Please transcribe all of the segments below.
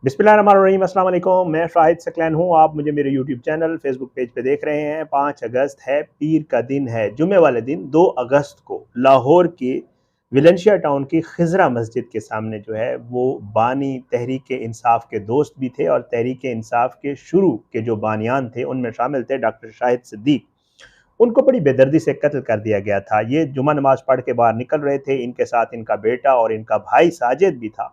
बिस्मिल्लाहिर्रहमानिर्रहीम, अस्सलाम वालेकुम। मैं शाहिद सकलैन हूँ। आप मुझे मेरे यूट्यूब चैनल, फेसबुक पेज पे देख रहे हैं। 5 अगस्त है, पीर का दिन है, जुमे वाले दिन 2 अगस्त को लाहौर के विलेंशिया टाउन की खिजरा मस्जिद के सामने जो है वो बानी तहरीक इंसाफ के दोस्त भी थे और तहरीक इंसाफ के शुरू के जो बानियान थे उनमें शामिल थे डॉक्टर शाहिद सिद्दीक। उनको बड़ी बेदर्दी से कत्ल कर दिया गया था। ये जुमा नमाज पढ़ के बाहर निकल रहे थे, इनके साथ इनका बेटा और इनका भाई साजिद भी था।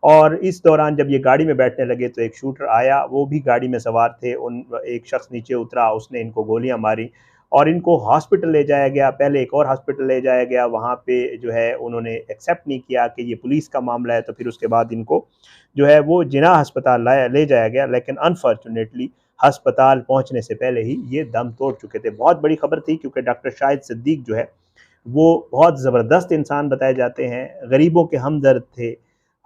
और इस दौरान जब ये गाड़ी में बैठने लगे तो एक शूटर आया, वो भी गाड़ी में सवार थे। उन एक शख्स नीचे उतरा, उसने इनको गोलियां मारी और इनको हॉस्पिटल ले जाया गया। पहले एक और हॉस्पिटल ले जाया गया, वहाँ पे जो है उन्होंने एक्सेप्ट नहीं किया कि ये पुलिस का मामला है, तो फिर उसके बाद इनको जो है वो जिना अस्पताल लाया ले जाया गया। लेकिन अनफॉर्चुनेटली अस्पताल पहुंचने से पहले ही ये दम तोड़ चुके थे। बहुत बड़ी खबर थी क्योंकि डॉक्टर शाहिद सिद्दीक जो है वो बहुत ज़बरदस्त इंसान बताए जाते हैं, गरीबों के हमदर्द थे।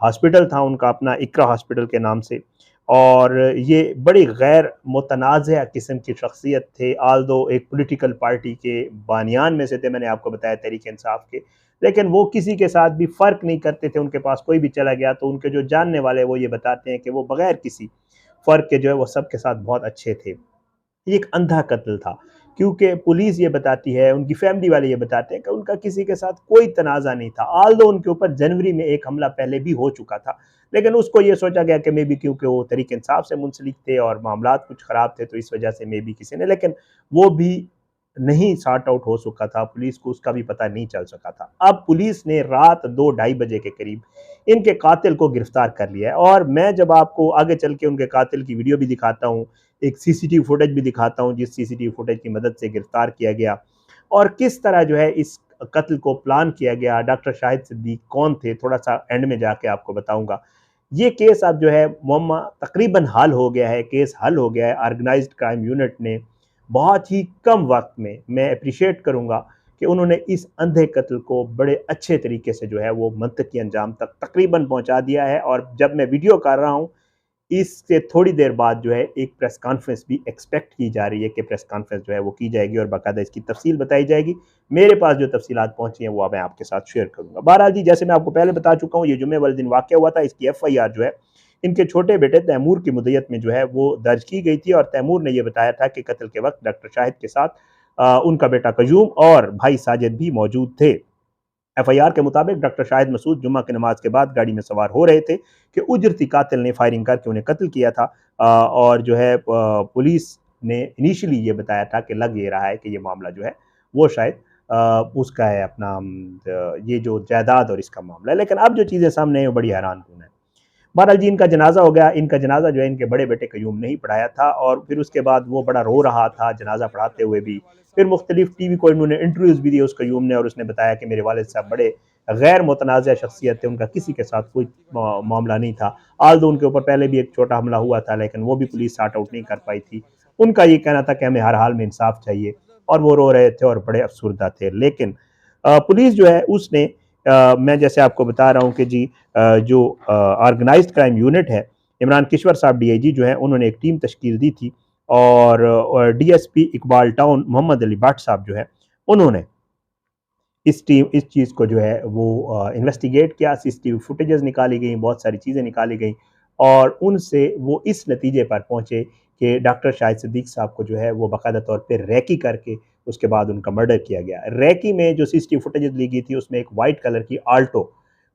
हॉस्पिटल था उनका अपना, इकरा हॉस्पिटल के नाम से। और ये बड़ी गैर मुतनाज़ किस्म की शख्सियत थे। आल दो एक पॉलिटिकल पार्टी के बानियान में से थे, मैंने आपको बताया तहरीक इंसाफ के, लेकिन वो किसी के साथ भी फ़र्क नहीं करते थे। उनके पास कोई भी चला गया तो उनके जो जानने वाले वो ये बताते हैं कि वो बग़ैर किसी फ़र्क के जो है वो सबके साथ बहुत अच्छे थे। ये एक अंधा कत्ल था, क्योंकि पुलिस ये बताती है, उनकी फैमिली वाले ये बताते हैं कि उनका किसी के साथ कोई तनाज़ा नहीं था। आल्दो उनके ऊपर जनवरी में एक हमला पहले भी हो चुका था, लेकिन उसको ये सोचा गया कि मे बी क्योंकि वो तहरीक इंसाफ से मुंसलिक थे और मामलात कुछ ख़राब थे तो इस वजह से मे बी किसी ने, लेकिन वो भी नहीं सॉर्ट आउट हो सका था, पुलिस को उसका भी पता नहीं चल सका था। अब पुलिस ने रात 2 ढाई बजे के करीब इनके कातिल को गिरफ्तार कर लिया है। और मैं जब आपको आगे चल के उनके कातिल की वीडियो भी दिखाता हूँ, एक सीसीटीवी फुटेज भी दिखाता हूँ जिस सीसीटीवी फुटेज की मदद से गिरफ्तार किया गया और किस तरह जो है इस कत्ल को प्लान किया गया, डॉक्टर शाहिद सिद्दीक कौन थे, थोड़ा सा एंड में जाके आपको बताऊंगा। ये केस अब जो है मुअम्मा तकरीबन हल हो गया है, केस हल हो गया है। ऑर्गेनाइज्ड क्राइम यूनिट ने बहुत ही कम वक्त में, मैं अप्रिशिएट करूंगा कि उन्होंने इस अंधे कत्ल को बड़े अच्छे तरीके से जो है वो मंतकी अंजाम तक तकरीबन पहुंचा दिया है। और जब मैं वीडियो कर रहा हूं, इससे थोड़ी देर बाद जो है एक प्रेस कॉन्फ्रेंस भी एक्सपेक्ट की जा रही है कि प्रेस कॉन्फ्रेंस जो है वो की जाएगी और बाकायदा इसकी तफसील बताई जाएगी। मेरे पास जो तफसीलात पहुंची हैं वो मैं आपके साथ शेयर करूंगा। बहरहाल जी, जैसे मैं आपको पहले बता चुका हूँ, ये जुम्मे वाले दिन वाक़या हुआ था। इसकी FIR जो है इनके छोटे बेटे तैमूर की मुद्दत में जो है वो दर्ज की गई थी और तैमूर ने यह बताया था कि कत्ल के वक्त डॉक्टर शाहिद के साथ उनका बेटा कयूम और भाई साजिद भी मौजूद थे। FIR के मुताबिक डॉक्टर शाहिद मसूद जुम्मा की नमाज के बाद गाड़ी में सवार हो रहे थे कि उजरती कातिल ने फायरिंग करके उन्हें कत्ल किया था। और जो है पुलिस ने इनिशियली ये बताया था कि लग ये रहा है कि ये मामला जो है वो शायद उसका है अपना ये जो जायदाद और इसका मामला है। लेकिन अब जो चीज़ें सामने हैं वो बड़ी हैरानकुन है। बहरहाल जी, इनका जनाजा हो गया। इनका जनाजा जो है इनके बड़े बेटे कयूम ने ही पढ़ाया था और फिर उसके बाद वो बड़ा रो रहा था जनाजा पढ़ाते हुए भी। फिर मुख्तलिफ TV को इन्होंने इंटरव्यूज़ भी दिए उस कयूम ने, और उसने बताया कि मेरे वालिद साहब बड़े गैर मुतनाज़ शख्सियत थे, उनका किसी के साथ कोई मामला नहीं था। आल्दो उनके ऊपर पहले भी एक छोटा हमला हुआ था, लेकिन वो भी पुलिस सॉर्ट आउट नहीं कर पाई थी। उनका ये कहना था कि हमें हर हाल में इंसाफ चाहिए, और वो रो रहे थे और बड़े अफसुर्दा थे। लेकिन पुलिस जो है उसने मैं जैसे आपको बता रहा हूँ कि जी जो ऑर्गेनाइज्ड क्राइम यूनिट है, इमरान किश्वर साहब DIG जो है उन्होंने एक टीम तश्कील दी थी और DSP इकबाल टाउन मोहम्मद अली भट्ट साहब जो है उन्होंने इस चीज़ को जो है वो इन्वेस्टिगेट किया। CCTV फुटेजेस निकाली गई, बहुत सारी चीज़ें निकाली गई और उनसे वो इस नतीजे पर पहुँचे कि डॉक्टर शाहिद सिद्दीक साहब को जो है वो बाकायदा तौर पे रैकी करके उसके बाद उनका मर्डर किया गया। रैकी में जो CCTV फुटेजेस ली गई थी उसमें एक वाइट कलर की आल्टो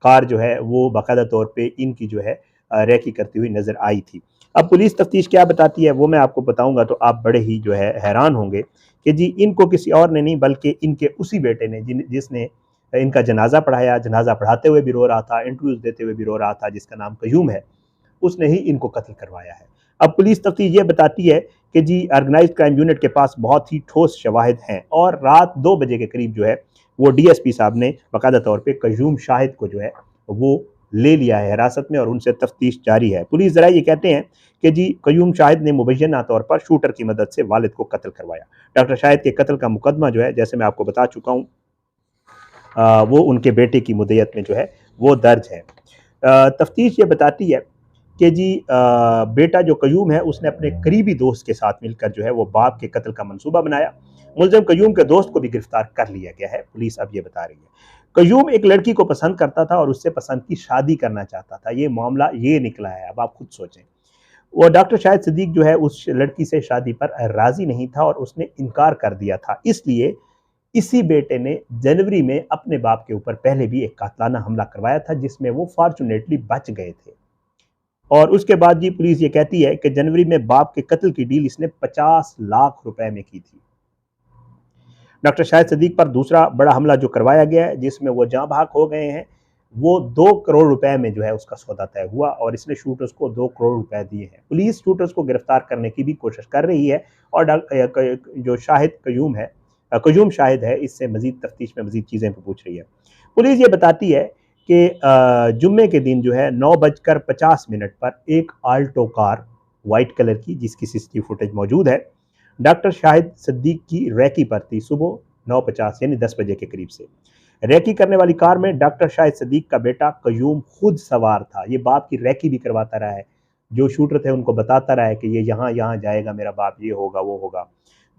कार जो है वो बाकायदा तौर पे इनकी जो है रैकी करती हुई नज़र आई थी। अब पुलिस तफ्तीश क्या बताती है वो मैं आपको बताऊंगा तो आप बड़े ही जो है हैरान होंगे कि जी इनको किसी और ने नहीं बल्कि इनके उसी बेटे ने जिसने इनका जनाजा पढ़ाया, जनाजा पढ़ाते हुए भी रो रहा था, इंटरव्यूज देते हुए भी रो रहा था, जिसका नाम कयूम है, उसने ही इनको कत्ल करवाया है। अब पुलिस तफ्तीश ये बताती है कि जी ऑर्गेनाइज्ड क्राइम यूनिट के पास बहुत ही ठोस शवाहिद हैं और रात 2 बजे के करीब जो है वो DSP साहब ने बाकायदा तौर पर कयूम शाहिद को जो है वो ले लिया है हिरासत में और उनसे तफ्तीश जारी है। पुलिस ज़रा ये कहते हैं कि जी कयूम शाहिद ने मुबैना तौर पर शूटर की मदद से वालिद को कत्ल करवाया। डॉक्टर शाहिद के कत्ल का मुकदमा जो है जैसे मैं आपको बता चुका हूँ वो उनके बेटे की मुद्दत में जो है वो दर्ज है। तफ्तीश ये बताती है कि जी बेटा जो कयूम है उसने अपने करीबी दोस्त के साथ मिलकर जो है वो बाप के कत्ल का मंसूबा बनाया। मुलज़िम कयूम के दोस्त को भी गिरफ्तार कर लिया गया है, पुलिस अब ये बता रही है। कयूम एक लड़की को पसंद करता था और उससे पसंद की शादी करना चाहता था। ये मामला ये निकला है, अब आप खुद सोचें। वो डॉक्टर शाहिद सिद्दीक जो है उस लड़की से शादी पर राजी नहीं था और उसने इनकार कर दिया था। इसलिए इसी बेटे ने जनवरी में अपने बाप के ऊपर पहले भी एक कातलाना हमला करवाया था, जिसमें वो फॉर्चुनेटली बच गए थे। और उसके बाद जी पुलिस ये कहती है कि जनवरी में बाप के कत्ल की डील इसने 50 लाख रुपए में की थी। डॉक्टर शाहिद सिद्दीक पर दूसरा बड़ा हमला जो करवाया गया है, जिसमें वो जहां भाग हो गए हैं, वो 2 करोड़ रुपए में जो है उसका सौदा तय हुआ और इसने शूटर्स को 2 करोड़ रुपए दिए हैं। पुलिस शूटर्स को गिरफ्तार करने की भी कोशिश कर रही है और जो शाहिद कयूम है, कयूम शाहिद है, इससे मजीद तफ्तीश में मजीद चीज़ें पूछ रही है। पुलिस ये बताती है कि जुम्मे के दिन जो है 9:50 पर एक आल्टो कार वाइट कलर की, जिसकी सीसीटीवी फुटेज मौजूद है, डॉक्टर शाहिद सिद्दीक की रैकी पर थी सुबह 9:50 यानी 10 बजे के करीब से। रैकी करने वाली कार में डॉक्टर शाहिद सिद्दीक का बेटा कयूम खुद सवार था। ये बाप की रैकी भी करवाता रहा है, जो शूटर थे उनको बताता रहा है कि ये यहाँ यहाँ जाएगा मेरा बाप, ये होगा वो होगा।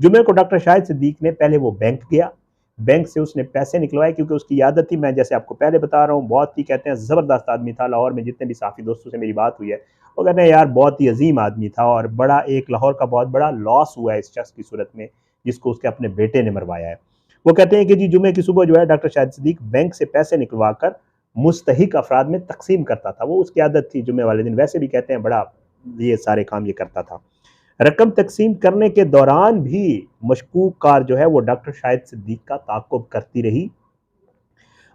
जुमे को डॉक्टर शाहिद सिद्दीक ने पहले वो बैंक गया, बैंक से उसने पैसे निकलवाए क्योंकि उसकी आदत थी। मैं जैसे आपको पहले बता रहा हूँ, बहुत ही कहते हैं ज़बरदस्त आदमी था। लाहौर में जितने भी साथी दोस्तों से मेरी बात हुई है, वो कहते हैं यार बहुत ही अजीम आदमी था और बड़ा एक लाहौर का बहुत बड़ा लॉस हुआ है इस शख्स की सूरत में, जिसको उसके अपने बेटे ने मरवाया है। वो कहते हैं कि जी जुमे की सुबह जो है डॉक्टर शाहिद सिद्दीक बैंक से पैसे निकलवा कर मुस्तहिक अफराद में तकसीम करता था। वो उसकी आदत थी जुमे वाले दिन, वैसे भी कहते हैं बड़ा ये सारे काम ये करता था। रकम तकसीम करने के दौरान भी मशकूक कार जो है वो डॉक्टर शाहिद सिद्दीक का ताक़ुब करती रही।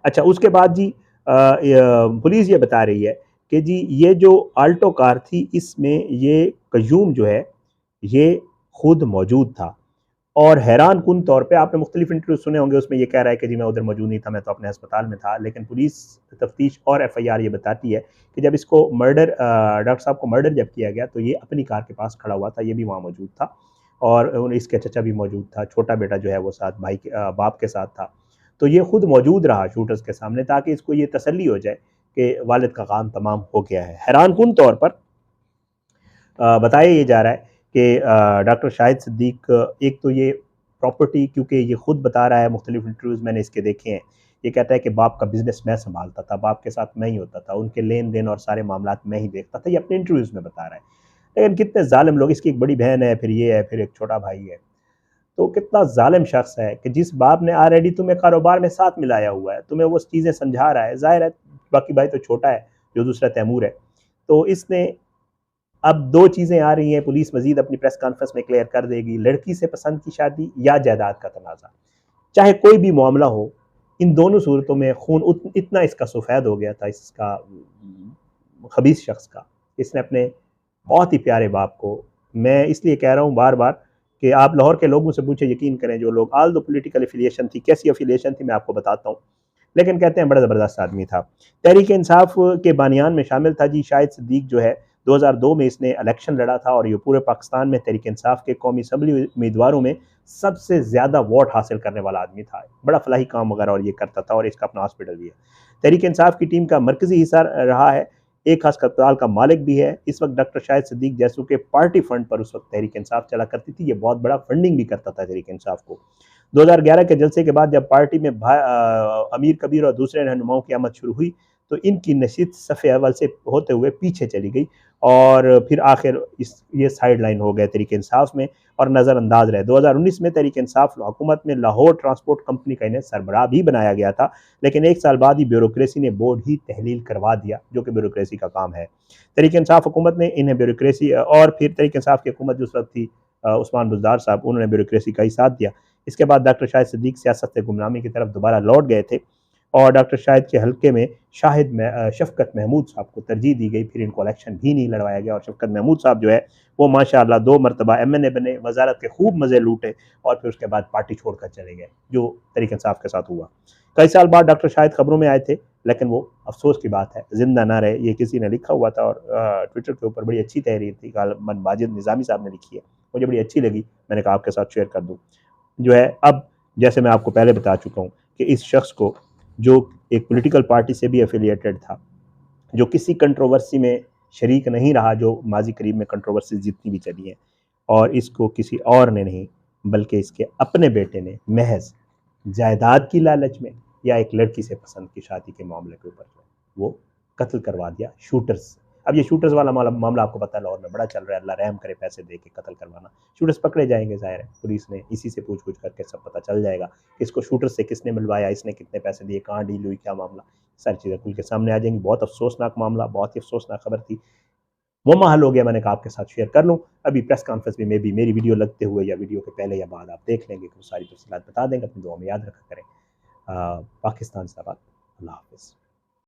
अच्छा, उसके बाद जी पुलिस ये बता रही है कि जी ये जो आल्टो कार थी, इसमें ये कयूम जो है ये खुद मौजूद था और हैरान कुन तौर पे आपने मुख्तलिफ इंटरव्यू सुने होंगे, उसमें ये कह रहा है कि जी मैं उधर मौजूद नहीं था, मैं तो अपने अस्पताल में था। लेकिन पुलिस तफ्तीश और एफआईआर ये बताती है कि जब इसको मर्डर डॉक्टर साहब को मर्डर जब किया गया तो ये अपनी कार के पास खड़ा हुआ था, ये भी वहाँ मौजूद था और इसके चचा भी मौजूद था, छोटा बेटा जो है वो साथ भाई के बाप के साथ था। तो ये खुद मौजूद रहा शूटर्स के सामने ताकि इसको ये तसल्ली हो जाए कि वालिद का काम तमाम हो गया है। हैरान कुन तौर पर बताया ये जा रहा है कि डॉक्टर शाहिद सिद्दीक एक तो ये प्रॉपर्टी, क्योंकि ये खुद बता रहा है, मुख्तलिफ इंटरव्यूज़ मैंने इसके देखे हैं, ये कहता है कि बाप का बिजनेस मैं संभालता था, बाप के साथ मैं ही होता था, उनके लेन देन और सारे मामलात मैं ही देखता था, ये अपने इंटरव्यूज़ में बता रहा है। लेकिन कितने जालिम लोग, इसकी एक बड़ी बहन है, फिर ये है, फिर एक छोटा भाई है, तो कितना जालिम शख्स है कि जिस बाप ने ऑलरेडी तुम्हें कारोबार में साथ मिलाया हुआ है, तुम्हें वो चीज़ें समझा रहा है, ज़ाहिर है बाकी भाई तो छोटा है जो दूसरा तैमूर है, तो इसने अब 2 चीज़ें आ रही हैं, पुलिस मज़ीद अपनी प्रेस कॉन्फ्रेंस में क्लियर कर देगी, लड़की से पसंद की शादी या जायदाद का तनाज़ा। चाहे कोई भी मामला हो, इन दोनों सूरतों में खून इतना इसका सफ़ेद हो गया था, इसका खबीस शख्स का। इसने अपने बहुत ही प्यारे बाप को, मैं इसलिए कह रहा हूँ बार-बार कि आप लाहौर के लोगों से पूछे, यकीन करें जो लोग, ऑल दो पॉलिटिकल एफिलिएशन थी, कैसी एफिलिएशन थी मैं आपको बताता हूँ, लेकिन कहते हैं बड़ा ज़बरदस्त आदमी था। तहरीक इंसाफ के बानियान में शामिल था जी शाहिद सिद्दीक जो है। 2002 में इसने इलेक्शन लड़ा था और ये पूरे पाकिस्तान में तहरीक इंसाफ के कौमी असम्बली उम्मीदवारों में सबसे ज़्यादा वोट हासिल करने वाला आदमी था। बड़ा फलाही काम वगैरह और ये करता था और इसका अपना हॉस्पिटल भी है। तहरीक इंसाफ की टीम का मरकज़ी हिस्सा रहा है, एक अस्पताल का मालिक भी है। इस वक्त डॉक्टर शाहिद सिद्दीक जैसों के पार्टी फंड पर उस वक्त तहरीक इंसाफ चला करती थी, ये बहुत बड़ा फंडिंग भी करता था तहरीक इंसाफ को। 2011 के जलसे के बाद जब पार्टी में अमीर कबीर और दूसरे रहनुमाओं की आमद शुरू हुई तो इनकी नशीद सफ़े अव्वल से होते हुए पीछे चली गई और फिर आखिर ये साइड लाइन हो गए तहरीक इंसाफ में और नज़रअंदाज रहे। 2019 में तहरीक इंसाफ हुकूमत में लाहौर ट्रांसपोर्ट कंपनी का इन्हें सरबराह भी बनाया गया था, लेकिन 1 साल बाद ही ब्यूरोक्रेसी ने बोर्ड ही तहलील करवा दिया, जो कि ब्यूरोक्रेसी का काम है। तहरीक इंसाफ हुकूमत ने इन्हें ब्यूरोक्रेसी और फिर तहरीक इंसाफ की हुकूमत जो वक्त थी, उस्मान बुज़दार साहब, उन्होंने ब्यूरोक्रेसी का ही साथ दिया। इसके बाद डॉक्टर शाहिद सिद्दीक सियासत से गुमनामी की तरफ दोबारा लौट गए थे और डॉक्टर शाहिद के हल्के में शफ़कत महमूद साहब को तरजीह दी गई, फिर इनको इलेक्शन भी नहीं लड़वाया गया और शफ़कत महमूद साहब जो है वो माशाअल्लाह 2 मरतबा MNA बने, वजारत के खूब मज़े लूटे और फिर उसके बाद पार्टी छोड़कर चले गए, जो तहरीक इंसाफ के साथ हुआ। कई साल बाद डॉक्टर शाहिद खबरों में आए थे, लेकिन वो अफसोस की बात है ज़िंदा ना रहे। ये किसी ने लिखा हुआ था और ट्विटर के ऊपर बड़ी अच्छी तहरीर थी, गालिबन माजिद निज़ामी साहब ने लिखी है, मुझे बड़ी अच्छी लगी, मैंने कहा आपके साथ शेयर कर दूँ। जो है अब जैसे मैं आपको पहले बता चुका हूँ कि इस शख्स को, जो एक पॉलिटिकल पार्टी से भी एफिलिएटेड था, जो किसी कंट्रोवर्सी में शरीक नहीं रहा, जो माजी करीब में कंट्रोवर्सी जितनी भी चली हैं, और इसको किसी और ने नहीं बल्कि इसके अपने बेटे ने महज जायदाद की लालच में या एक लड़की से पसंद की शादी के मामले के ऊपर वो कत्ल करवा दिया शूटर्स। अब ये शूटर्स वाला मामला आपको पता है लाहौर में बड़ा चल रहा है, अल्लाह रहम करे, पैसे दे के कत्ल करवाना। शूटर्स पकड़े जाएंगे, जाहिर है पुलिस ने इसी से पूछ करके सब पता चल जाएगा कि इसको शूटर से किसने मिलवाया, इसने कितने पैसे दिए, कहाँ डील हुई, क्या मामला, सारी चीज़ें खुल के सामने आ जाएंगी। बहुत अफसोसनाक मामला, बहुत ही अफसोसनाक खबर थी, वो हल हो गया, मैंने कहा आपके साथ शेयर कर लूँ। अभी प्रेस कॉन्फ्रेंस में भी मेरी वीडियो लगते हुए या वीडियो के पहले या बाद आप देख लेंगे कि वो सारी तफसीलात बता देंगे। अपनी दुआ में याद रखा करें। पाकिस्तान जिंदाबाद। अल्लाह हाफिज़।